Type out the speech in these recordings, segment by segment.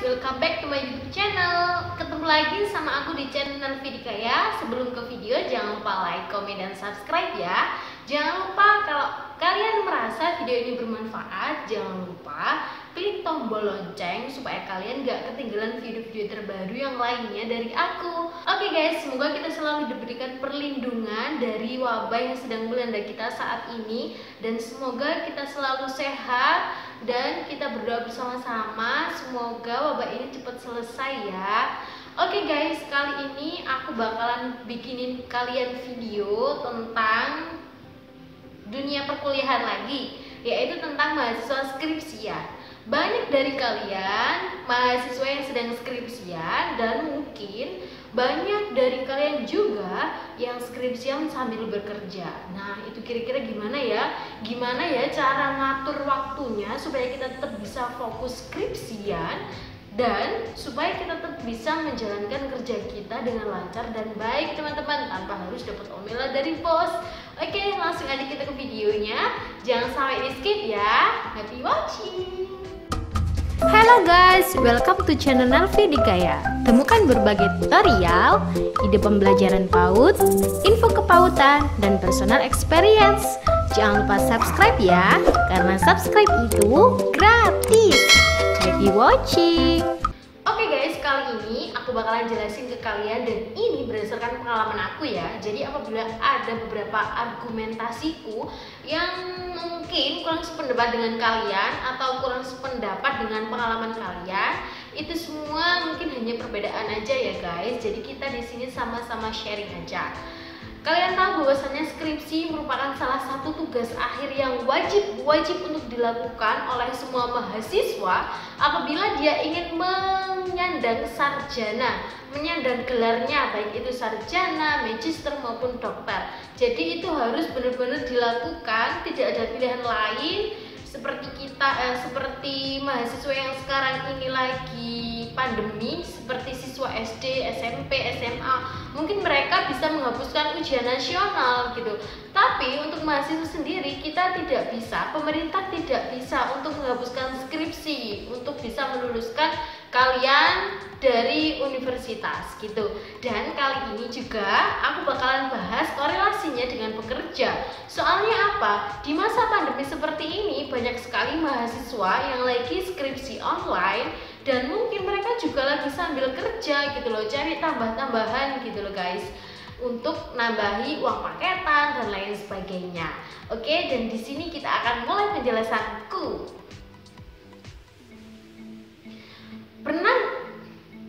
welcome back to my YouTube channel. Ketemu lagi sama aku di channel Nalvi Dikaya. Sebelum ke video, jangan lupa like, komen, dan subscribe ya. Jangan lupa kalau kalian merasa video ini bermanfaat, jangan lupa klik tombol lonceng supaya kalian gak ketinggalan video-video terbaru yang lainnya dari aku. Oke guys, semoga kita selalu diberikan perlindungan dari wabah yang sedang melanda kita saat ini, dan semoga kita selalu sehat. Dan kita berdoa bersama-sama semoga wabah ini cepat selesai ya. Oke guys, kali ini aku bakalan bikinin kalian video tentang dunia perkuliahan lagi, yaitu tentang mahasiswa skripsian. Banyak dari kalian mahasiswa yang sedang skripsian, dan mungkin banyak dari kalian juga yang skripsian sambil bekerja. Nah, itu kira-kira gimana ya? Gimana ya cara ngatur waktunya supaya kita tetap bisa fokus skripsian dan supaya kita tetap bisa menjalankan kerja kita dengan lancar dan baik teman-teman, tanpa harus dapat omelan dari bos. Oke, langsung aja kita ke videonya. Jangan sampai di skip ya. Happy watching. Halo guys, welcome to channel Nalvi Dikaya. Temukan berbagai tutorial, ide pembelajaran PAUD, info kepautan, dan personal experience. Jangan lupa subscribe ya, karena subscribe itu gratis. Happy watching. Oke guys, kali ini aku bakalan jelasin ke kalian, dan ini berdasarkan pengalaman aku ya. Jadi apabila ada beberapa argumentasiku yang mungkin kurang sependapat dengan kalian atau kurang sependapat dengan pengalaman kalian, itu semua mungkin hanya perbedaan aja ya guys. Jadi kita di sini sama-sama sharing aja. Kalian tahu bahwasannya skripsi merupakan salah satu tugas akhir yang wajib untuk dilakukan oleh semua mahasiswa apabila dia ingin menyandang sarjana, menyandang gelarnya, baik itu sarjana, magister maupun dokter. Jadi itu harus benar-benar dilakukan, tidak ada pilihan lain. Seperti mahasiswa yang sekarang ini lagi pandemi, seperti siswa SD, SMP, SMA, mungkin mereka bisa menghapuskan ujian nasional gitu. Tapi untuk mahasiswa sendiri kita tidak bisa, pemerintah tidak bisa untuk menghapuskan skripsi, untuk bisa meluluskan kalian dari universitas gitu. Dan kali ini juga aku bakalan bahas korelasinya dengan pekerja. Soalnya apa? Di masa pandemi seperti ini banyak sekali mahasiswa yang lagi skripsi online, dan mungkin mereka juga lagi sambil kerja gitu loh, cari tambah-tambahan gitu loh guys, untuk nambahi uang paketan dan lain sebagainya. Oke, dan di sini kita akan mulai penjelasanku.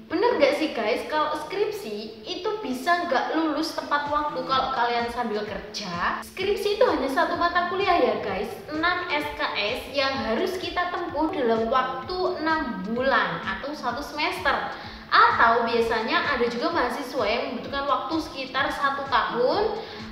Bener gak sih guys, kalau skripsi itu bisa gak lulus tepat waktu kalau kalian sambil kerja? Skripsi itu hanya satu mata kuliah ya guys, 6 SKS yang harus kita tempuh dalam waktu 6 bulan atau 1 semester. Atau biasanya ada juga mahasiswa yang membutuhkan waktu sekitar 1 tahun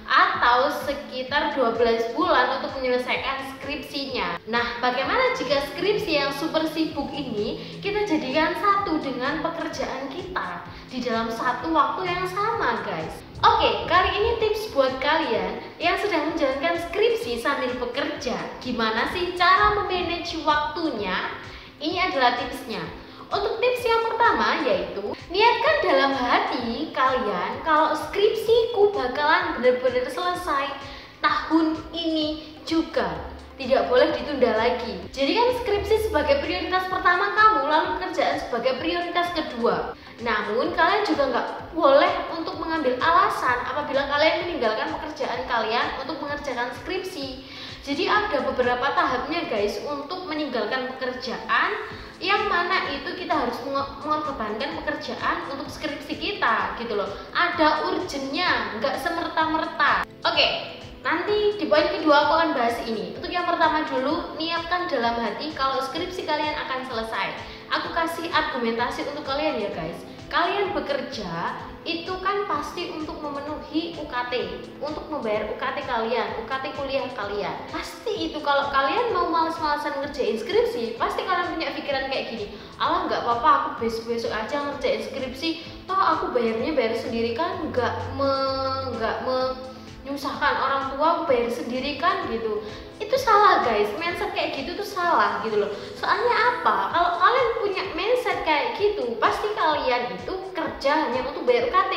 atau sekitar 12 bulan untuk menyelesaikan skripsinya. Nah, bagaimana jika skripsi yang super sibuk ini kita jadikan satu dengan pekerjaan kita di dalam satu waktu yang sama guys? Oke, kali ini tips buat kalian yang sedang menjalankan skripsi sambil bekerja. Gimana sih cara memanage waktunya? Ini adalah tipsnya. Untuk tips yang pertama yaitu niatkan dalam hati kalian kalau skripsiku bakalan benar-benar selesai tahun ini juga, tidak boleh ditunda lagi. Jadikan skripsi sebagai prioritas pertama kamu, lalu pekerjaan sebagai prioritas kedua. Namun kalian juga nggak boleh untuk mengambil alasan apabila kalian meninggalkan pekerjaan kalian untuk mengerjakan skripsi. Jadi ada beberapa tahapnya guys untuk meninggalkan pekerjaan, yang mana itu kita harus mengorbankan pekerjaan untuk skripsi kita gitu loh. Ada urgennya, nggak semerta-merta. Oke, nanti di poin kedua aku akan bahas ini. Untuk yang pertama dulu, niatkan dalam hati kalau skripsi kalian akan selesai. Aku kasih argumentasi untuk kalian ya guys. Kalian bekerja itu kan pasti untuk memenuhi UKT, untuk membayar UKT kalian, UKT kuliah kalian. Pasti itu kalau kalian mau males-malesan ngerjain skripsi, pasti kalian punya pikiran kayak gini, alah nggak apa-apa, aku besok-besok aja ngerjain skripsi, toh aku bayar sendiri kan, nggak menyusahkan orang tua, aku bayar sendiri kan gitu. Itu salah guys, mindset kayak gitu tuh salah gitu loh. Soalnya apa? Kalau kalian punya mindset kayak bekerja hanya untuk bayar UKT.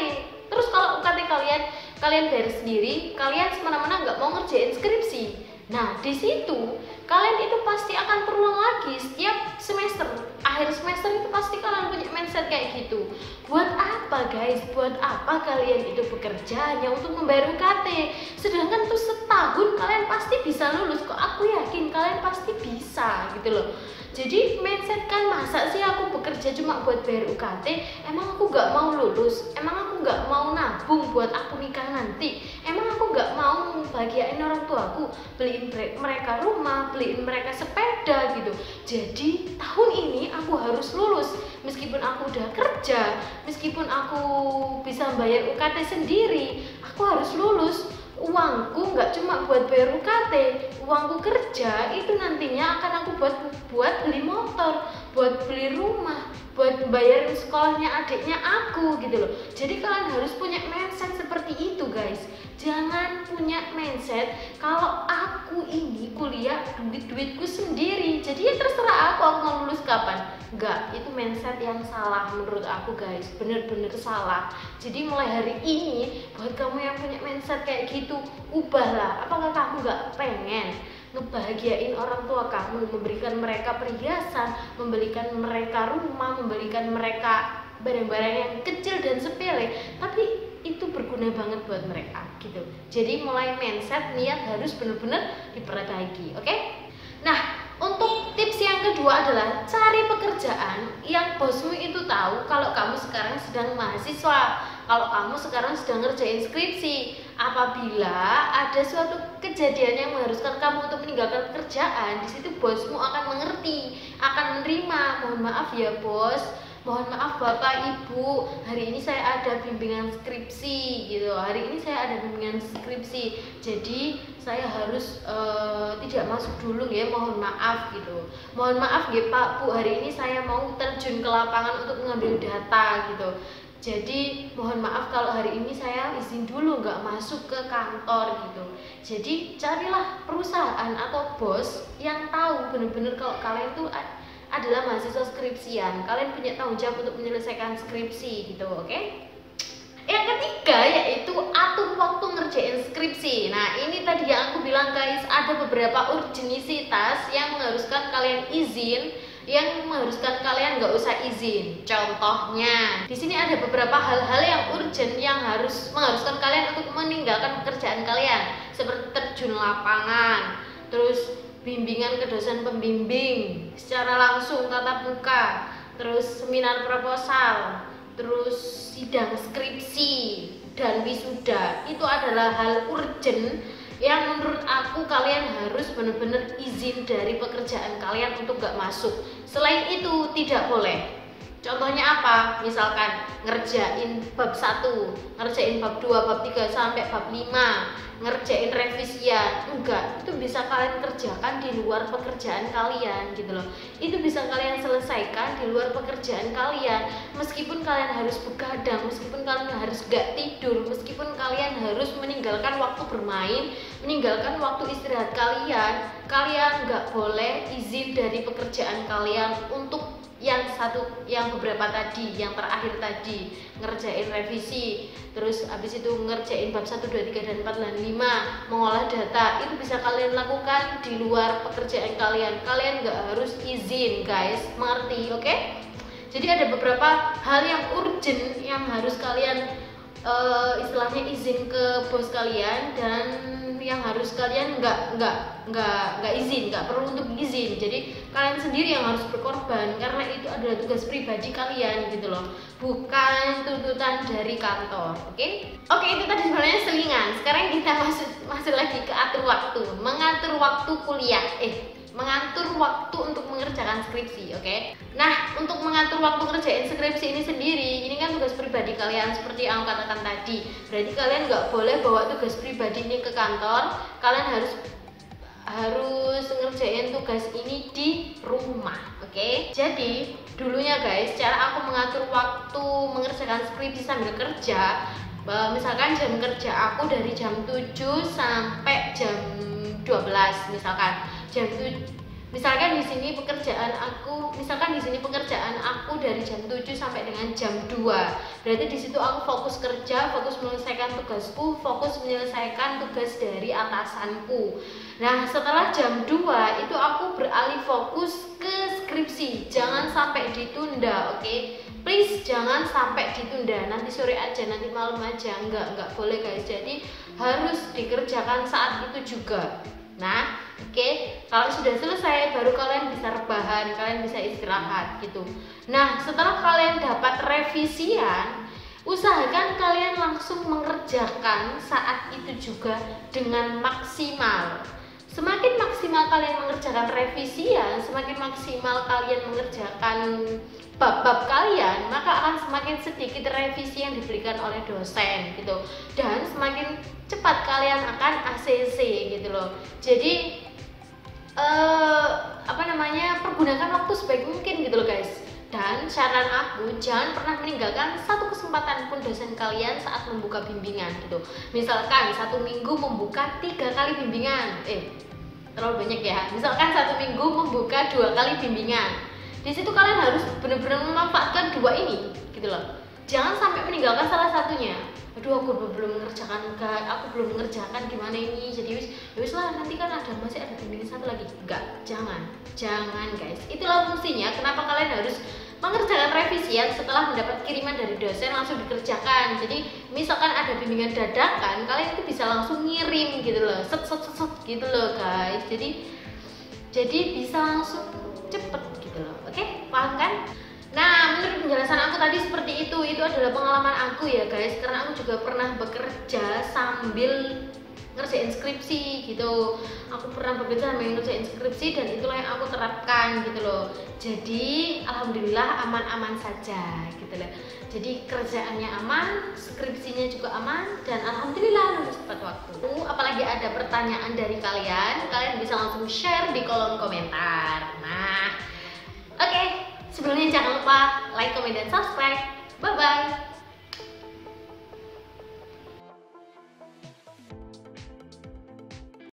Terus kalau UKT kalian bayar sendiri, kalian semena-mena nggak mau ngerjain skripsi. Nah, di situ kalian itu pasti akan terulang lagi setiap semester. Akhir semester itu pasti kalian punya mindset kayak gitu. Buat apa guys? Buat apa kalian itu bekerja hanya untuk membayar UKT? Sedangkan tuh setahun kalian pasti bisa lulus. Kok aku yakin kalian pasti bisa gitu loh. Jadi mindset kan, masa sih aku bekerja cuma buat bayar UKT? Emang aku gak mau lulus? Emang aku gak mau nabung buat aku nikah nanti? Emang aku gak mau bahagiain orang tuaku, beliin mereka rumah, beliin mereka sepeda gitu? Jadi tahun ini aku harus lulus. Meskipun aku udah kerja, meskipun aku bisa bayar UKT sendiri, aku harus lulus. Uangku nggak cuma buat bayar UKT, uangku kerja itu nantinya akan aku buat beli motor, buat beli rumah, buat bayarin sekolahnya adiknya aku gitu loh. Jadi kalian harus punya mindset seperti itu guys. Jangan punya mindset kalau aku ini kuliah duitku sendiri, jadi ya terserah aku mau lulus kapan. Enggak, itu mindset yang salah menurut aku guys, bener-bener salah. Jadi mulai hari ini buat kamu yang punya mindset kayak gitu, ubahlah. Apakah kamu gak pengen ngebahagiain orang tua kamu, memberikan mereka perhiasan, membelikan mereka rumah, membelikan mereka barang-barang yang kecil dan sepele, tapi itu berguna banget buat mereka gitu. Jadi mulai mindset, niat harus benar-benar diperbaiki, oke? Nah, untuk tips yang kedua adalah cari pekerjaan yang bosmu itu tahu kalau kamu sekarang sedang mahasiswa, kalau kamu sekarang sedang ngerjain skripsi. Apabila ada suatu kejadian yang mengharuskan kamu untuk meninggalkan pekerjaan, di situ bosmu akan mengerti, akan menerima. Mohon maaf ya bos, mohon maaf bapak ibu, hari ini saya ada bimbingan skripsi gitu, hari ini saya ada bimbingan skripsi, jadi saya harus tidak masuk dulu ya, mohon maaf gitu. Mohon maaf ya pak bu, hari ini saya mau terjun ke lapangan untuk mengambil data gitu, jadi mohon maaf kalau hari ini saya izin dulu nggak masuk ke kantor gitu. Jadi carilah perusahaan atau bos yang tahu bener-bener kalau kalian tuh adalah mahasiswa skripsian, kalian punya tanggung jawab untuk menyelesaikan skripsi gitu, oke? Yang ketiga yaitu atur waktu ngerjain skripsi. Nah ini tadi yang aku bilang guys, ada beberapa urgensitas yang mengharuskan kalian izin, yang mengharuskan kalian nggak usah izin. Contohnya, di sini ada beberapa hal-hal yang urgent yang mengharuskan kalian untuk meninggalkan pekerjaan kalian, seperti terjun lapangan, terus bimbingan ke dosen pembimbing secara langsung tatap muka, terus seminar proposal, terus sidang skripsi dan wisuda. Itu adalah hal urgent yang menurut aku kalian harus benar-benar izin dari pekerjaan kalian untuk gak masuk. Selain itu tidak boleh. Contohnya apa? Misalkan ngerjain bab 1, ngerjain bab 2, bab 3 sampai bab 5, ngerjain revisian. Enggak, itu bisa kalian kerjakan di luar pekerjaan kalian gitu loh. Itu bisa kalian selesaikan di luar pekerjaan kalian. Meskipun kalian harus begadang, meskipun kalian harus gak tidur, meskipun kalian harus meninggalkan waktu bermain, meninggalkan waktu istirahat kalian gak boleh izin dari pekerjaan kalian untuk yang beberapa tadi, yang terakhir tadi, ngerjain revisi, terus habis itu ngerjain bab 1, 2, 3, dan 4, dan 5, mengolah data. Itu bisa kalian lakukan di luar pekerjaan kalian. Kalian nggak harus izin guys, mengerti? Oke? Jadi ada beberapa hal yang urgent yang harus kalian istilahnya izin ke bos kalian, dan yang harus kalian nggak izin, nggak perlu untuk izin. Jadi kalian sendiri yang harus berkorban karena itu adalah tugas pribadi kalian gitu loh, bukan tuntutan dari kantor. Oke, itu tadi sebenarnya selingan. Sekarang kita masuk lagi ke atur waktu, mengatur waktu kuliah, mengatur waktu untuk mengerjakan skripsi, oke? Nah, untuk mengatur waktu ngerjain skripsi ini sendiri, ini kan tugas pribadi kalian seperti yang aku katakan tadi. Berarti kalian nggak boleh bawa tugas pribadi ini ke kantor. Kalian harus ngerjain tugas ini di rumah, oke? Jadi dulunya guys, cara aku mengatur waktu mengerjakan skripsi sambil kerja, misalkan jam kerja aku dari jam 7 sampai jam 12 misalkan. Misalkan di sini pekerjaan aku aku dari jam 7 sampai dengan jam 2. Berarti di situ aku fokus kerja, fokus menyelesaikan tugasku, fokus menyelesaikan tugas dari atasanku. Nah, setelah jam 2 itu aku beralih fokus ke skripsi. Jangan sampai ditunda, oke? Please jangan sampai ditunda. Nanti sore aja, nanti malam aja. Enggak boleh guys. Jadi harus dikerjakan saat itu juga. Nah, oke, kalau sudah selesai baru kalian bisa rebahan, kalian bisa istirahat gitu. Nah, setelah kalian dapat revisian, usahakan kalian langsung mengerjakan saat itu juga dengan maksimal. Semakin maksimal kalian mengerjakan revisian, semakin maksimal kalian mengerjakan bab-bab kalian, maka akan semakin sedikit revisi yang diberikan oleh dosen gitu, dan semakin cepat kalian akan ACC gitu loh. Jadi pergunakan waktu sebaik mungkin gitu loh guys. Dan saran aku, jangan pernah meninggalkan satu kesempatan pun dosen kalian saat membuka bimbingan gitu. Misalkan satu minggu membuka 3 kali bimbingan, terlalu banyak ya. Misalkan satu minggu membuka 2 kali bimbingan. Di situ kalian harus benar-benar memanfaatkan 2 ini gitu loh. Jangan sampai meninggalkan salah satunya. Aduh, aku belum mengerjakan gimana ini. Jadi wis lah, nanti kan masih ada bimbingan 1 lagi. Enggak, jangan guys. Itulah fungsinya kenapa kalian harus mengerjakan revisian setelah mendapat kiriman dari dosen, langsung dikerjakan. Jadi misalkan ada bimbingan dadakan, kalian itu bisa langsung ngirim gitu loh, set gitu loh guys. Jadi bisa langsung cepet gitu loh. Oke, paham kan? Nah, menurut penjelasan aku tadi seperti itu adalah pengalaman aku ya guys, karena aku juga pernah bekerja sambil ngerjain skripsi gitu. Aku pernah bekerja sambil ngerjain skripsi dan itulah yang aku terapkan gitu loh. Jadi alhamdulillah aman-aman saja gitu loh. Jadi kerjaannya aman, skripsinya juga aman, dan alhamdulillah lulus tepat waktu. Apalagi ada pertanyaan dari kalian bisa langsung share di kolom komentar. Nah, oke. Sebelumnya jangan lupa like, comment, dan subscribe.